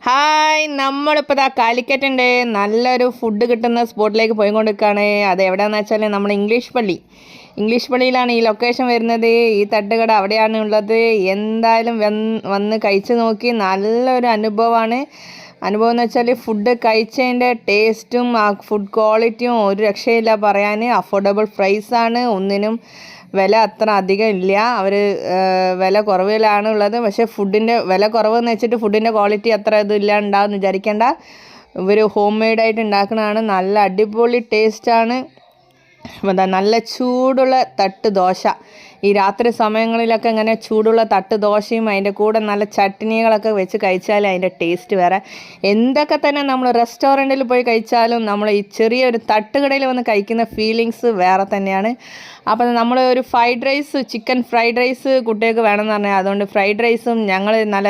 Hi, നമ്മളിപ്പോൾ ദാ കാലിക്കറ്റുണ്ട് നല്ലൊരു ഫുഡ് കിട്ടുന്ന സ്പോട്ടിലേക്ക് പോയിക്കൊണ്ടിരിക്കുകയാണ്. അത് എവിടെയാണെന്ന് വെച്ചാൽ നമ്മൾ ഇംഗ്ലീഷ് പള്ളിയിലാണ് ഈ ലൊക്കേഷൻ വരുന്നത്. ഈ തട്ടുകട അവിടെയാണ് ഉള്ളത്. എന്തായാലും വന്ന് കഴിച്ച് നോക്കി. നല്ലൊരു അനുഭവമാണ്. അനുഭവം എന്ന് വെച്ചാൽ ഫുഡ് കഴിച്ചതിൻ്റെ ടേസ്റ്റും ആ ഫുഡ് ക്വാളിറ്റിയും ഒരു രക്ഷയില്ല പറയാൻ. അഫോർഡബിൾ പ്രൈസാണ്. ഒന്നിനും വില അത്ര അധികം ഇല്ല. അവർ വില കുറവിലാണ് ഉള്ളത്. പക്ഷേ ഫുഡിൻ്റെ വില കുറവെന്ന് വെച്ചിട്ട് ഫുഡിൻ്റെ ക്വാളിറ്റി അത്ര ഇതില്ല ഉണ്ടാവും വിചാരിക്കേണ്ട. ഇവർ ഹോം മെയ്ഡായിട്ട് ഉണ്ടാക്കുന്നതാണ്. നല്ല അടിപൊളി ടേസ്റ്റാണ്. എന്താ നല്ല ചൂടുള്ള തട്ട് ദോശ ഈ രാത്രി സമയങ്ങളിലൊക്കെ ഇങ്ങനെ ചൂടുള്ള തട്ട് ദോശയും അതിൻ്റെ കൂടെ നല്ല ചട്നികളൊക്കെ വെച്ച് കഴിച്ചാൽ അതിൻ്റെ ടേസ്റ്റ് വേറെ. എന്തൊക്കെ തന്നെ നമ്മൾ റെസ്റ്റോറൻറ്റിൽ പോയി കഴിച്ചാലും നമ്മൾ ഈ ചെറിയൊരു തട്ടുകടയിൽ വന്ന് കഴിക്കുന്ന ഫീലിങ്സ് വേറെ തന്നെയാണ്. അപ്പോൾ നമ്മൾ ഒരു ചിക്കൻ ഫ്രൈഡ് റൈസ് കുട്ടികൾക്ക് വേണമെന്ന് പറഞ്ഞാൽ അതുകൊണ്ട് ഫ്രൈഡ് റൈസും ഞങ്ങൾ നല്ല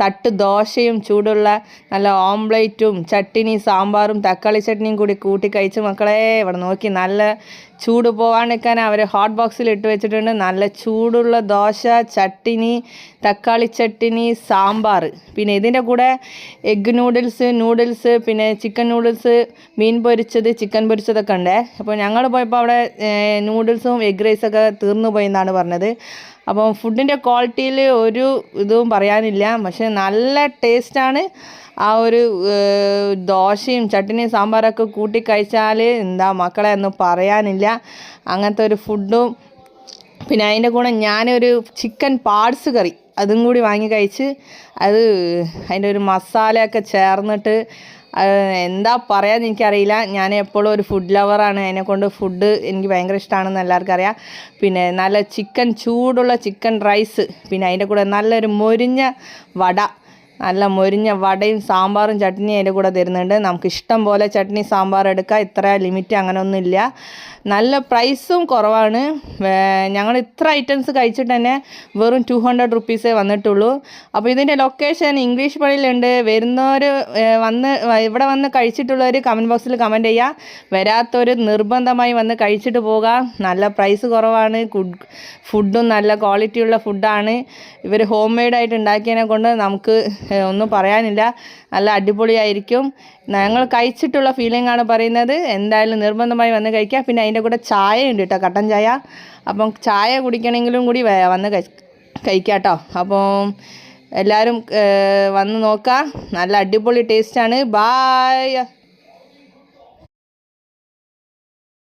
തട്ട് ദോശയും ചൂടുള്ള നല്ല ഓംപ്ലേറ്റും ചട്ടിനി സാമ്പാറും തക്കാളി ചട്നിയും കൂടി കൂട്ടി കഴിച്ച് മക്കളെ ഇവിടെ നോക്കി നല്ല ചൂട് പോകാണ്ടിരിക്കാൻ അവർ ഹോട്ട് ബോക്സിൽ ഇട്ട് വെച്ചിട്ടുണ്ട്. നല്ല ചൂടുള്ള ദോശ, ചട്ടിനി, തക്കാളി ചട്ടിനി, സാമ്പാർ, പിന്നെ ഇതിൻ്റെ കൂടെ എഗ്ഗ് നൂഡിൽസ്, പിന്നെ ചിക്കൻ നൂഡിൽസ്, മീൻ പൊരിച്ചത്, ചിക്കൻ പൊരിച്ചതൊക്കെ ഉണ്ട്. അപ്പോൾ ഞങ്ങൾ പോയപ്പോൾ അവിടെ നൂഡിൽസും എഗ് റൈസൊക്കെ തീർന്നു പോയി എന്നാണ് പറഞ്ഞത്. അപ്പം ഫുഡിൻ്റെ ക്വാളിറ്റിയിൽ ഒരു ഇതും പറയാനില്ല. പക്ഷേ നല്ല ടേസ്റ്റാണ്. ആ ഒരു ദോശയും ചട്നിയും സാമ്പാറൊക്കെ കൂട്ടി കഴിച്ചാൽ എന്താ മക്കളെ ഒന്നും പറയാനില്ല. അങ്ങനത്തെ ഒരു ഫുഡും പിന്നെ അതിൻ്റെ കൂടെ ഞാനൊരു ചിക്കൻ പാർട്സ് കറി അതും കൂടി വാങ്ങി കഴിച്ച് അത് അതിൻ്റെ ഒരു മസാലയൊക്കെ ചേർന്നിട്ട് എന്താ പറയാന്ന് എനിക്കറിയില്ല. ഞാൻ എപ്പോഴും ഒരു ഫുഡ് ലവറാണ്. അതിനെക്കൊണ്ട് ഫുഡ് എനിക്ക് ഭയങ്കര ഇഷ്ടമാണെന്ന് എല്ലാവർക്കും അറിയാം. പിന്നെ നല്ല ചൂടുള്ള ചിക്കൻ റൈസ്, പിന്നെ അതിൻ്റെ കൂടെ നല്ലൊരു നല്ല മൊരിഞ്ഞ വടയും സാമ്പാറും ചട്നിയും അതിൻ്റെ കൂടെ തരുന്നുണ്ട്. നമുക്ക് ഇഷ്ടം പോലെ ചട്നി സാമ്പാർ എടുക്കാം. ഇത്ര ലിമിറ്റ് അങ്ങനെ ഒന്നുമില്ല. നല്ല പ്രൈസും കുറവാണ്. ഞങ്ങൾ ഇത്ര ഐറ്റംസ് കഴിച്ചിട്ട് തന്നെ വെറും 200 റുപ്പീസേ വന്നിട്ടുള്ളൂ. അപ്പോൾ ഇതിൻ്റെ ലൊക്കേഷൻ ഇംഗ്ലീഷ് പള്ളിയിലുണ്ട്. വരുന്നവർ ഇവിടെ വന്ന് കഴിച്ചിട്ടുള്ളവർ കമൻറ്റ് ബോക്സിൽ കമൻറ്റ് ചെയ്യുക. വരാത്തവർ നിർബന്ധമായി വന്ന് കഴിച്ചിട്ട് പോകാം. നല്ല പ്രൈസ് കുറവാണ്. ഫുഡും നല്ല ക്വാളിറ്റിയുള്ള ഫുഡാണ്. ഇവർ ഹോം മെയ്ഡായിട്ട് ഉണ്ടാക്കിയതിനെ കൊണ്ട് നമുക്ക് ഒന്നും പറയാനില്ല. നല്ല അടിപൊളിയായിരിക്കും. ഞങ്ങൾ കഴിച്ചിട്ടുള്ള ഫീലിംഗാണ് പറയുന്നത്. എന്തായാലും നിർബന്ധമായി വന്ന് കഴിക്കുക. പിന്നെ അതിൻ്റെ കൂടെ ചായ ഉണ്ട് കേട്ടോ, കട്ടൻ ചായ. അപ്പം ചായ കുടിക്കണമെങ്കിലും കൂടി വന്ന് കഴിക്കാം കേട്ടോ. അപ്പം എല്ലാവരും വന്ന് നോക്കുക. നല്ല അടിപൊളി ടേസ്റ്റാണ്. ബായ്.